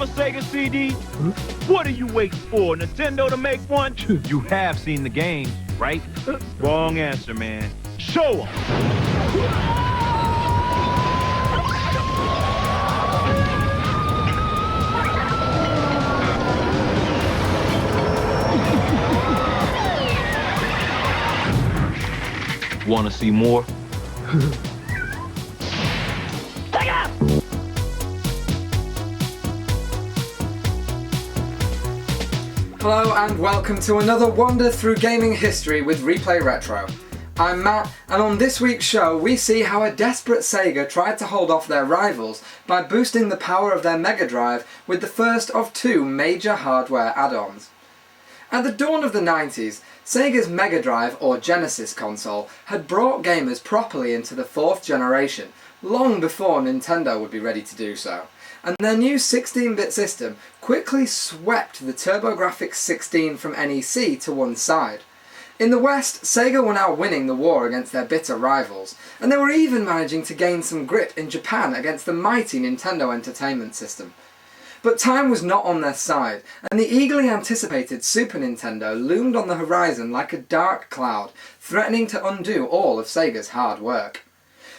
a Sega CD? What are you waiting for, Nintendo to make one? You have seen the games, right? Wrong answer, man. Show 'em! Want to see more? Hello and welcome to another wander through gaming history with ReplayRetro. I'm Matt, and on this week's show we see how a desperate Sega tried to hold off their rivals by boosting the power of their Mega Drive with the first of two major hardware add-ons. At the dawn of the 90s, Sega's Mega Drive or Genesis console had brought gamers properly into the fourth generation, long before Nintendo would be ready to do so, and their new 16-bit system quickly swept the TurboGrafx-16 from NEC to one side. In the West, Sega were now winning the war against their bitter rivals, and they were even managing to gain some grip in Japan against the mighty Nintendo Entertainment System. But time was not on their side, and the eagerly anticipated Super Nintendo loomed on the horizon like a dark cloud, threatening to undo all of Sega's hard work.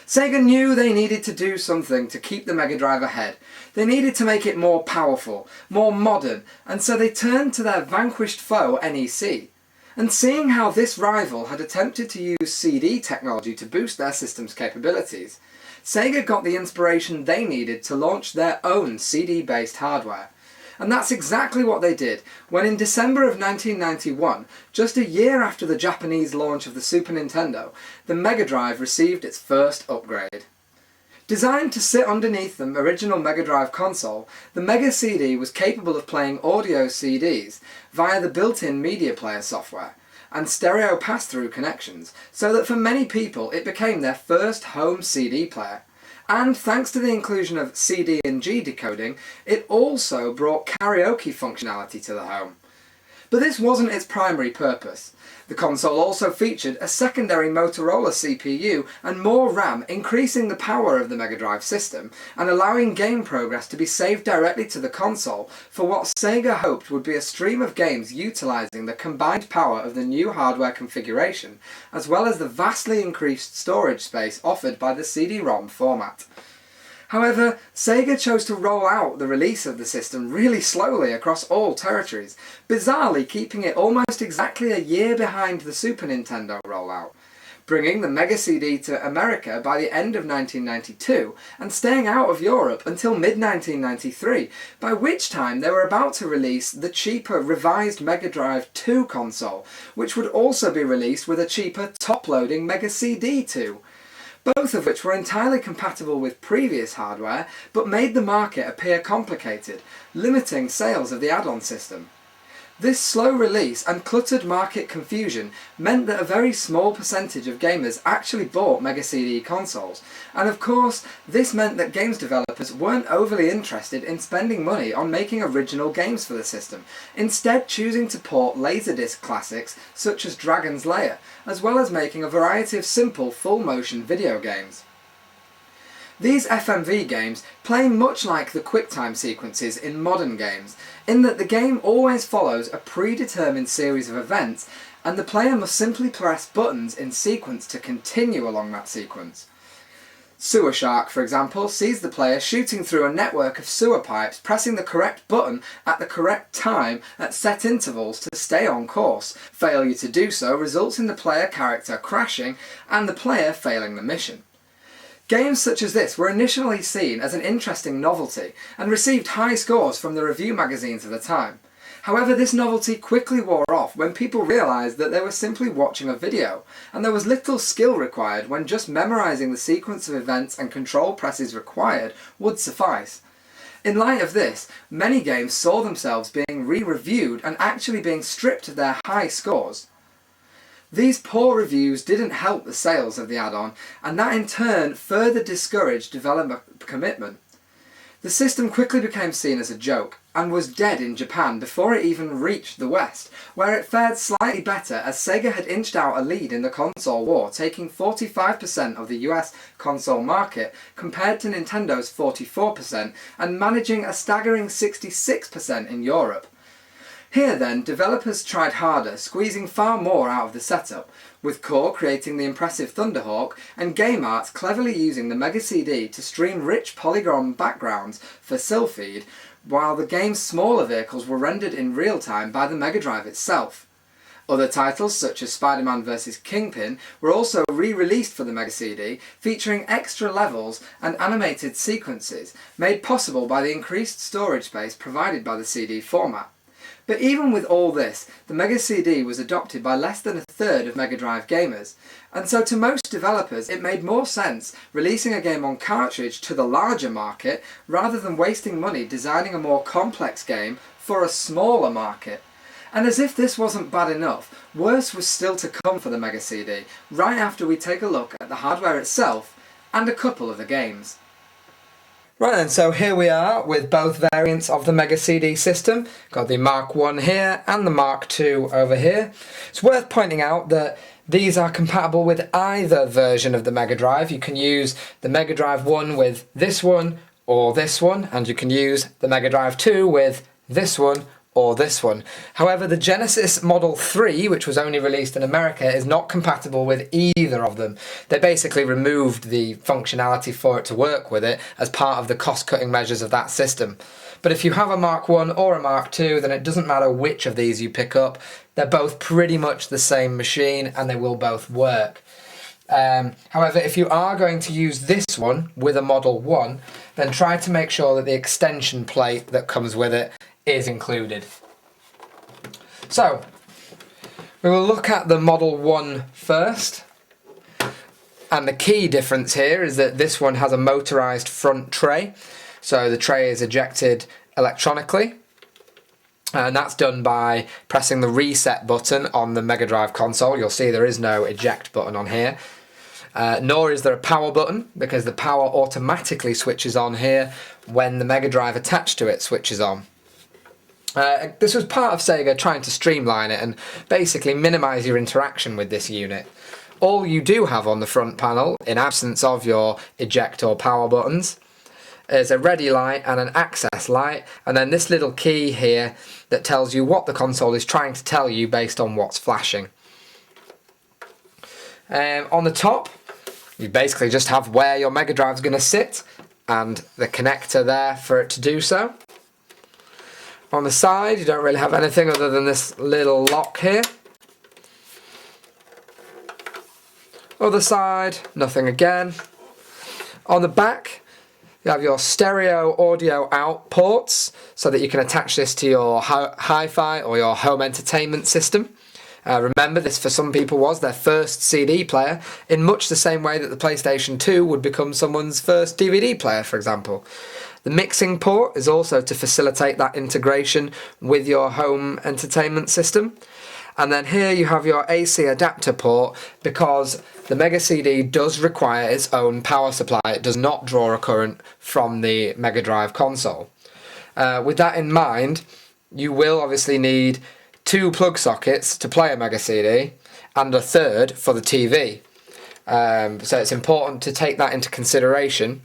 Sega knew they needed to do something to keep the Mega Drive ahead. They needed to make it more powerful, more modern, and so they turned to their vanquished foe NEC. And seeing how this rival had attempted to use CD technology to boost their system's capabilities, Sega got the inspiration they needed to launch their own CD-based hardware. And that's exactly what they did when in December of 1991, just a year after the Japanese launch of the Super Nintendo, the Mega Drive received its first upgrade. Designed to sit underneath the original Mega Drive console, the Mega CD was capable of playing audio CDs via the built-in media player software and stereo pass-through connections, so that for many people it became their first home CD player. And thanks to the inclusion of CD and G decoding, it also brought karaoke functionality to the home. But this wasn't its primary purpose. The console also featured a secondary Motorola CPU and more RAM, increasing the power of the Mega Drive system and allowing game progress to be saved directly to the console for what Sega hoped would be a stream of games utilising the combined power of the new hardware configuration, as well as the vastly increased storage space offered by the CD-ROM format. However, Sega chose to roll out the release of the system really slowly across all territories, bizarrely keeping it almost exactly a year behind the Super Nintendo rollout, bringing the Mega CD to America by the end of 1992 and staying out of Europe until mid-1993, by which time they were about to release the cheaper revised Mega Drive 2 console, which would also be released with a cheaper top-loading Mega CD 2. Both of which were entirely compatible with previous hardware, but made the market appear complicated, limiting sales of the add-on system. This slow release and cluttered market confusion meant that a very small percentage of gamers actually bought Mega CD consoles, and of course this meant that games developers weren't overly interested in spending money on making original games for the system, instead choosing to port Laserdisc classics such as Dragon's Lair, as well as making a variety of simple full-motion video games. These FMV games play much like the QuickTime sequences in modern games, in that the game always follows a predetermined series of events and the player must simply press buttons in sequence to continue along that sequence. Sewer Shark, for example, sees the player shooting through a network of sewer pipes, pressing the correct button at the correct time at set intervals to stay on course. Failure to do so results in the player character crashing and the player failing the mission. Games such as this were initially seen as an interesting novelty and received high scores from the review magazines of the time. However, this novelty quickly wore off when people realised that they were simply watching a video, and there was little skill required when just memorising the sequence of events and control presses required would suffice. In light of this, many games saw themselves being re-reviewed and actually being stripped of their high scores. These poor reviews didn't help the sales of the add-on, and that in turn further discouraged developer commitment. The system quickly became seen as a joke, and was dead in Japan before it even reached the West, where it fared slightly better as Sega had inched out a lead in the console war, taking 45% of the US console market compared to Nintendo's 44%, and managing a staggering 66% in Europe. Here then, developers tried harder, squeezing far more out of the setup, with Core creating the impressive Thunderhawk, and Game Arts cleverly using the Mega CD to stream rich polygon backgrounds for Sylpheed, while the game's smaller vehicles were rendered in real time by the Mega Drive itself. Other titles, such as Spider-Man vs. Kingpin, were also re-released for the Mega CD, featuring extra levels and animated sequences, made possible by the increased storage space provided by the CD format. But even with all this, the Mega CD was adopted by less than a third of Mega Drive gamers, and so to most developers it made more sense releasing a game on cartridge to the larger market rather than wasting money designing a more complex game for a smaller market. And as if this wasn't bad enough, worse was still to come for the Mega CD, right after we take a look at the hardware itself and a couple of the games. Right then, so here we are with both variants of the Mega CD system. Got the Mark 1 here and the Mark 2 over here. It's worth pointing out that these are compatible with either version of the Mega Drive. You can use the Mega Drive 1 with this one or this one, and you can use the Mega Drive 2 with this one or this one. However, the Genesis Model 3, which was only released in America, is not compatible with either of them. They basically removed the functionality for it to work with it as part of the cost-cutting measures of that system. But if you have a Mark 1 or a Mark 2, then it doesn't matter which of these you pick up. They're both pretty much the same machine and they will both work. However, if you are going to use this one with a Model 1, then try to make sure that the extension plate that comes with it is included. So, we will look at the Model 1 first. And the key difference here is that this one has a motorised front tray. So the tray is ejected electronically. And that's done by pressing the reset button on the Mega Drive console. You'll see there is no eject button on here. Nor is there a power button, because the power automatically switches on here when the Mega Drive attached to it switches on. This was part of Sega trying to streamline it and basically minimise your interaction with this unit. All you do have on the front panel, in absence of your eject or power buttons, is a ready light and an access light, and then this little key here that tells you what the console is trying to tell you based on what's flashing. On the top, you basically just have where your Mega Drive's going to sit and the connector there for it to do so. On the side, you don't really have anything other than this little lock here. Other side, nothing again. On the back, you have your stereo audio out ports so that you can attach this to your hi-fi or your home entertainment system. Remember, this for some people was their first CD player, in much the same way that the PlayStation 2 would become someone's first DVD player, for example. The mixing port is also to facilitate that integration with your home entertainment system. And then here you have your AC adapter port, because the Mega CD does require its own power supply. It does not draw a current from the Mega Drive console. With that in mind, you will obviously need 2 plug sockets to play a Mega CD and a third for the TV. So it's important to take that into consideration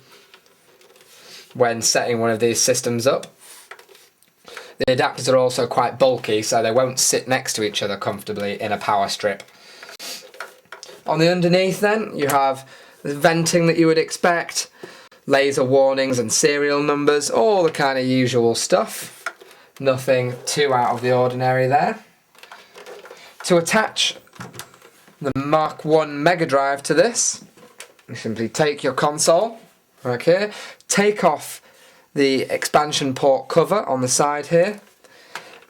when setting one of these systems up. The adapters are also quite bulky, so they won't sit next to each other comfortably in a power strip. On the underneath then, you have the venting that you would expect, laser warnings and serial numbers, all the kind of usual stuff. Nothing too out of the ordinary there. To attach the Mark 1 Mega Drive to this, you simply take your console, right here, take off the expansion port cover on the side here,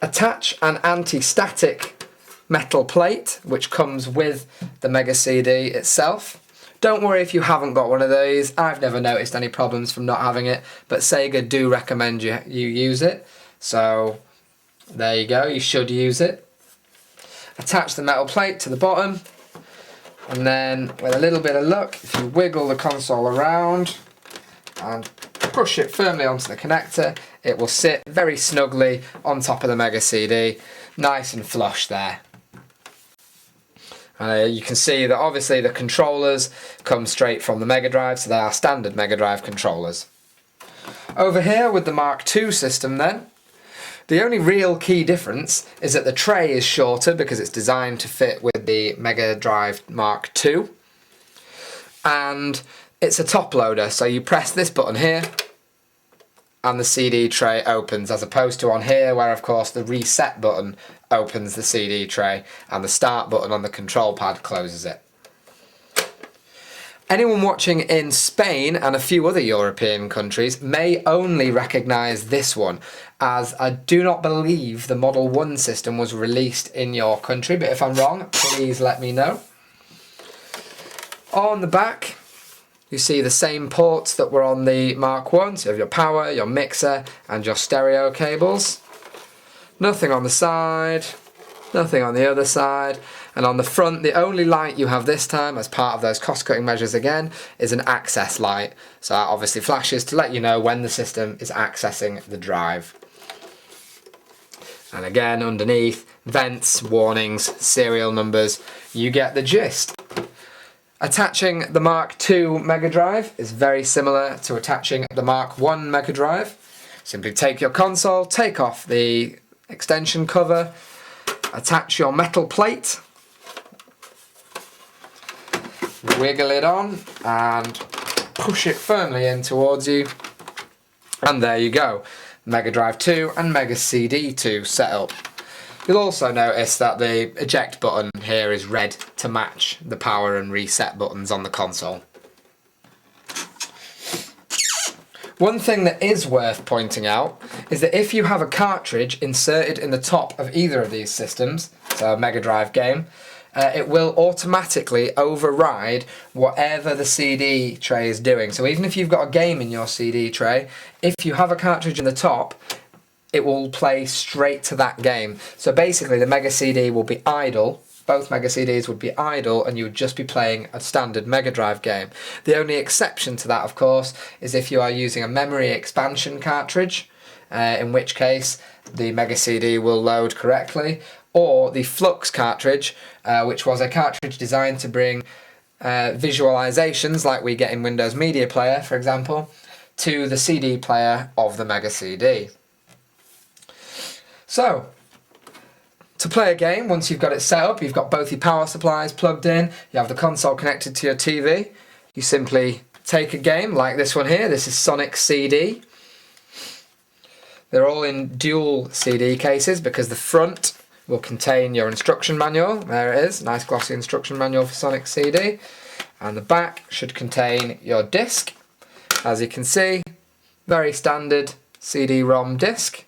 attach an anti-static metal plate which comes with the Mega CD itself. Don't worry if you haven't got one of these. I've never noticed any problems from not having it, but Sega do recommend you use it. So there you go, you should use it. Attach the metal plate to the bottom, and then with a little bit of luck, if you wiggle the console around and push it firmly onto the connector, it will sit very snugly on top of the Mega CD, nice and flush there. You can see that obviously the controllers come straight from the Mega Drive, so they are standard Mega Drive controllers. Over here with the Mark II system then, the only real key difference is that the tray is shorter because it's designed to fit with the Mega Drive Mark II. And it's a top loader, so you press this button here and the CD tray opens, as opposed to on here where of course the reset button opens the CD tray and the start button on the control pad closes it. Anyone watching in Spain and a few other European countries may only recognise this one, as I do not believe the Model 1 system was released in your country, but if I'm wrong, please let me know. On the back, you see the same ports that were on the Mark 1, so you have your power, your mixer, and your stereo cables. Nothing on the side, nothing on the other side. And on the front, the only light you have this time, as part of those cost-cutting measures again, is an access light. So that obviously flashes to let you know when the system is accessing the drive. And again, underneath, vents, warnings, serial numbers, you get the gist. Attaching the Mark II Mega Drive is very similar to attaching the Mark I Mega Drive. Simply take your console, take off the extension cover, attach your metal plate, wiggle it on and push it firmly in towards you, and there you go, Mega Drive 2 and Mega CD 2 set up. You'll also notice that the eject button here is red to match the power and reset buttons on the console. One thing that is worth pointing out is that if you have a cartridge inserted in the top of either of these systems, so a Mega Drive game, it will automatically override whatever the CD tray is doing. So even if you've got a game in your CD tray, if you have a cartridge in the top, it will play straight to that game. So basically the Mega CD will be idle, both Mega CDs would be idle, and you would just be playing a standard Mega Drive game. The only exception to that, of course, is if you are using a memory expansion cartridge, in which case the Mega CD will load correctly, or the Flux cartridge, which was a cartridge designed to bring visualizations like we get in Windows Media Player, for example, to the CD player of the Mega CD. So, to play a game, once you've got it set up, you've got both your power supplies plugged in, you have the console connected to your TV, you simply take a game like this one here. This is Sonic CD. They're all in dual CD cases because the front will contain your instruction manual. There it is, nice glossy instruction manual for Sonic CD. And the back should contain your disc. As you can see, very standard CD-ROM disc.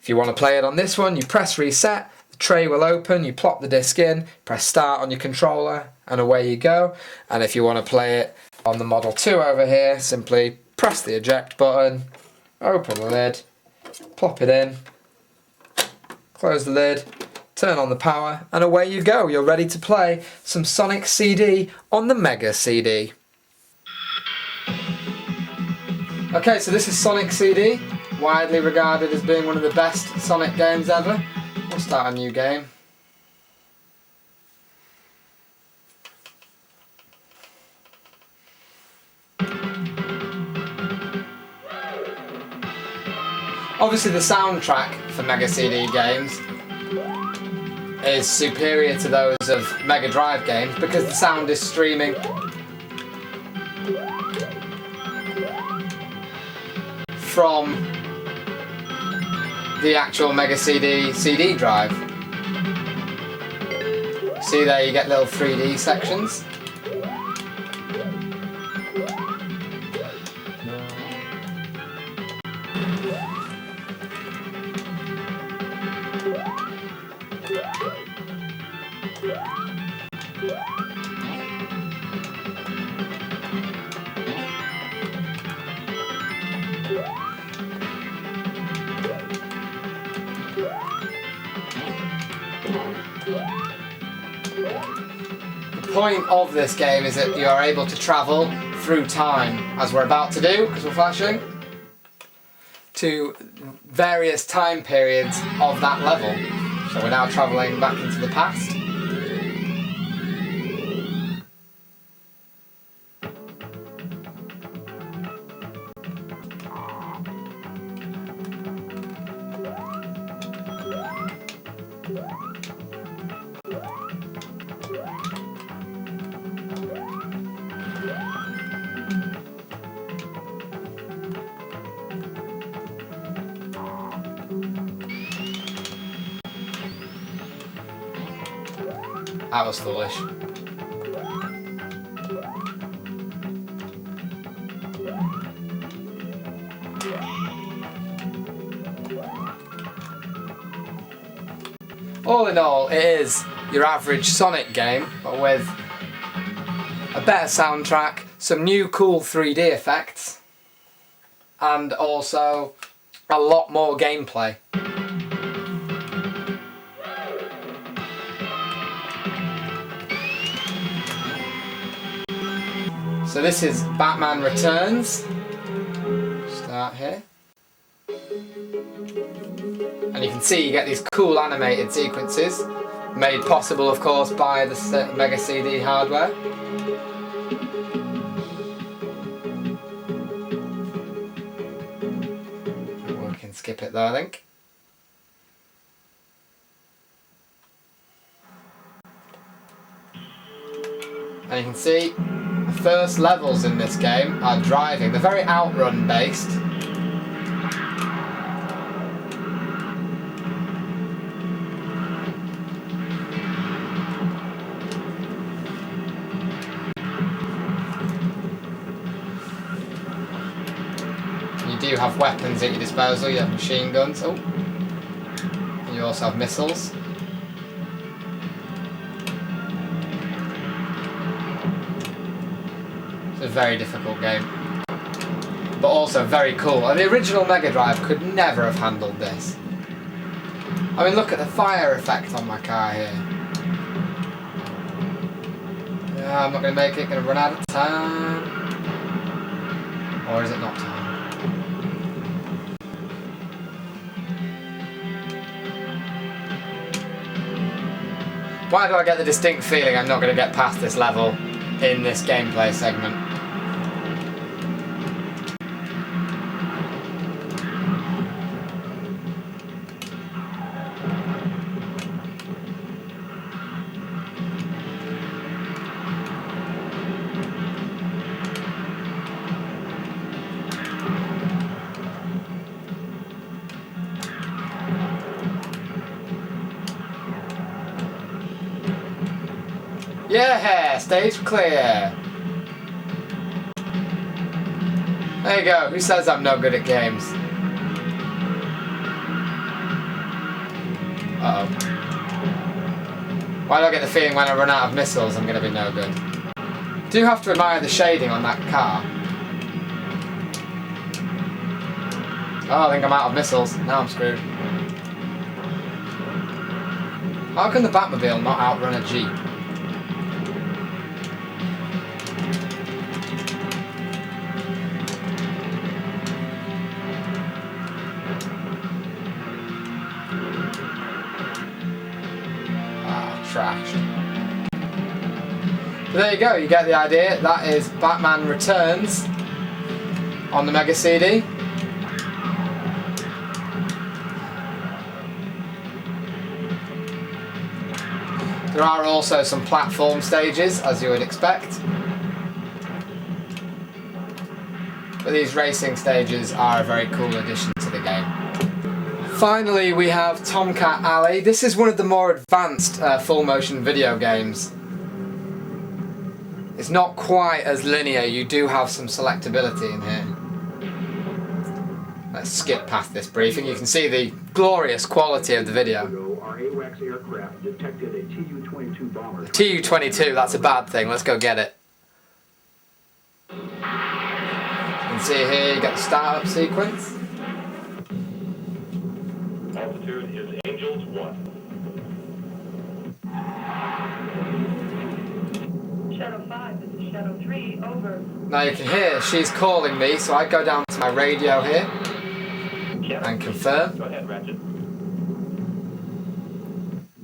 If you want to play it on this one, you press reset, the tray will open, you plop the disc in, press start on your controller, and away you go. And if you want to play it on the Model 2 over here, simply press the eject button, open the lid, plop it in, close the lid, turn on the power, and away you go. You're ready to play some Sonic CD on the Mega CD. Okay, so this is Sonic CD, widely regarded as being one of the best Sonic games ever. We'll start a new game. Obviously the soundtrack for Mega CD games is superior to those of Mega Drive games because the sound is streaming from the actual Mega CD drive. See there, you get little 3D sections. The point of this game is that you are able to travel through time, as we're about to do, because we're flashing, to various time periods of that level. So we're now travelling back into the past. That was foolish. All in all, it is your average Sonic game, but with a better soundtrack, some new cool 3D effects, and also a lot more gameplay. So this is Batman Returns. Start here. And you can see you get these cool animated sequences, made possible of course by the Mega CD hardware. We can skip it though, I think. And you can see the first levels in this game are driving. They're very outrun based. You do have weapons at your disposal. You have machine guns. Oh, and you also have missiles. It's a very difficult game, but also very cool. And the original Mega Drive could never have handled this. I mean, look at the fire effect on my car here. Yeah, I'm not going to make it, going to run out of time. Or is it not time? Why do I get the distinct feeling I'm not going to get past this level in this gameplay segment? Yeah, stage clear. There you go. Who says I'm no good at games? Uh-oh. Why do I get the feeling when I run out of missiles I'm going to be no good? Do have to admire the shading on that car. Oh, I think I'm out of missiles. Now I'm screwed. How can the Batmobile not outrun a Jeep? Trashed. So there you go, you get the idea. That is Batman Returns on the Mega CD. There are also some platform stages, as you would expect. But these racing stages are a very cool addition to the game. Finally, we have Tomcat Ally. This is one of the more advanced full motion video games. It's not quite as linear, you do have some selectability in here. Let's skip past this briefing. You can see the glorious quality of the video. The Tu-22, that's a bad thing. Let's go get it. You can see here you got the startup sequence. Altitude is Angels 1. Shadow 5, this is Shadow 3, over. Now you can hear she's calling me, so I go down to my radio here and confirm. Go ahead, Ratchet.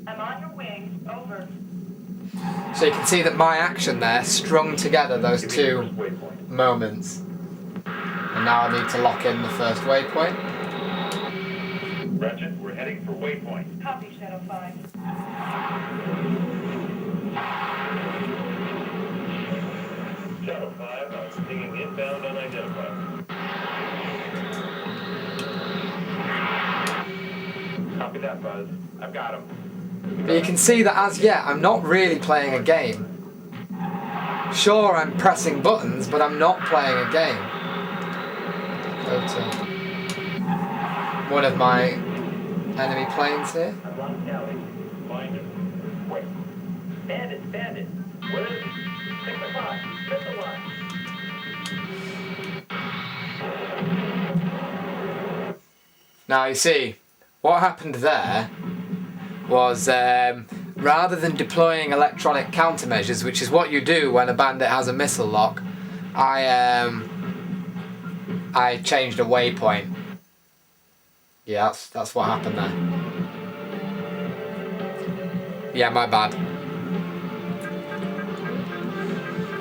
I'm on your wing, over. So you can see that my action there strung together those Give me the two first waypoint. moments. And now I need to lock in the first waypoint. Ratchet, we're heading for waypoint. Copy, Shadow 5. Shadow 5, I'm stinging inbound unidentified. Copy that, Buzz. I've got him. But you can see that as yet I'm not really playing a game. Sure, I'm pressing buttons, but I'm not playing a game. Go to one of my enemy planes here. I've lost Ally. Find him. Wait. Bandit, bandit. Where is he? 6 o'clock. 6 o'clock. Now you see, what happened there was rather than deploying electronic countermeasures, which is what you do when a bandit has a missile lock, I changed a waypoint. Yeah, that's what happened there. Yeah, my bad.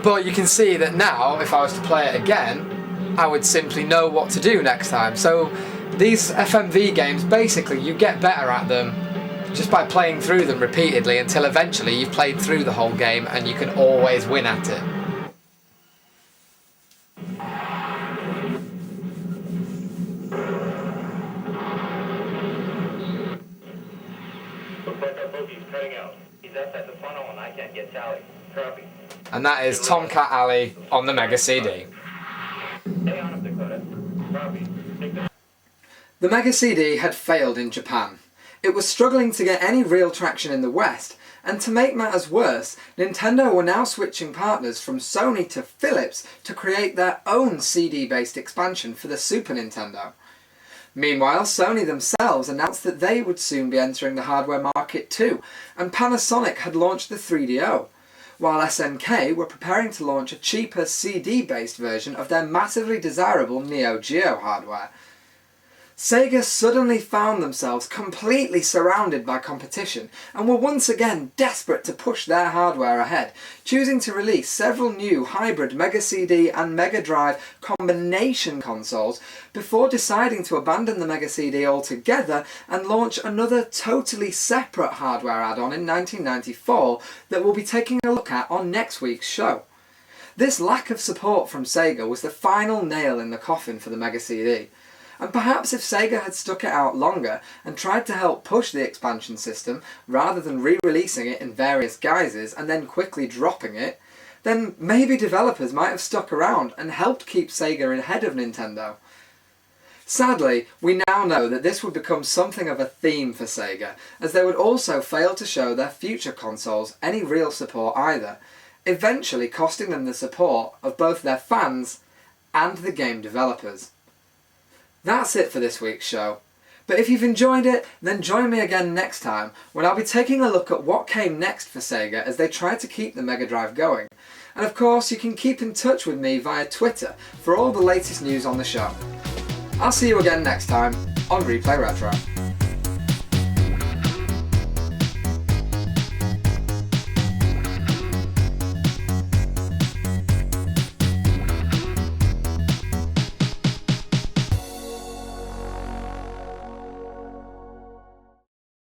But you can see that now, if I was to play it again, I would simply know what to do next time. So these FMV games, basically you get better at them just by playing through them repeatedly until eventually you've played through the whole game and you can always win at it. Looks like our bogey's cutting out. He's outside the funnel and I can't get Sally. Copy. And that is Tomcat Ally on the Mega CD. Stay on him, Dakota. Copy. Take the... The Mega CD had failed in Japan. It was struggling to get any real traction in the West, and to make matters worse, Nintendo were now switching partners from Sony to Philips to create their own CD-based expansion for the Super Nintendo. Meanwhile, Sony themselves announced that they would soon be entering the hardware market too, and Panasonic had launched the 3DO, while SNK were preparing to launch a cheaper CD-based version of their massively desirable Neo Geo hardware. Sega suddenly found themselves completely surrounded by competition and were once again desperate to push their hardware ahead, choosing to release several new hybrid Mega CD and Mega Drive combination consoles before deciding to abandon the Mega CD altogether and launch another totally separate hardware add-on in 1994 that we'll be taking a look at on next week's show. This lack of support from Sega was the final nail in the coffin for the Mega CD. And perhaps if Sega had stuck it out longer and tried to help push the expansion system rather than re-releasing it in various guises and then quickly dropping it, then maybe developers might have stuck around and helped keep Sega ahead of Nintendo. Sadly, we now know that this would become something of a theme for Sega, as they would also fail to show their future consoles any real support either, eventually costing them the support of both their fans and the game developers. That's it for this week's show. But if you've enjoyed it, then join me again next time when I'll be taking a look at what came next for Sega as they try to keep the Mega Drive going. And of course, you can keep in touch with me via Twitter for all the latest news on the show. I'll see you again next time on Replay Retro.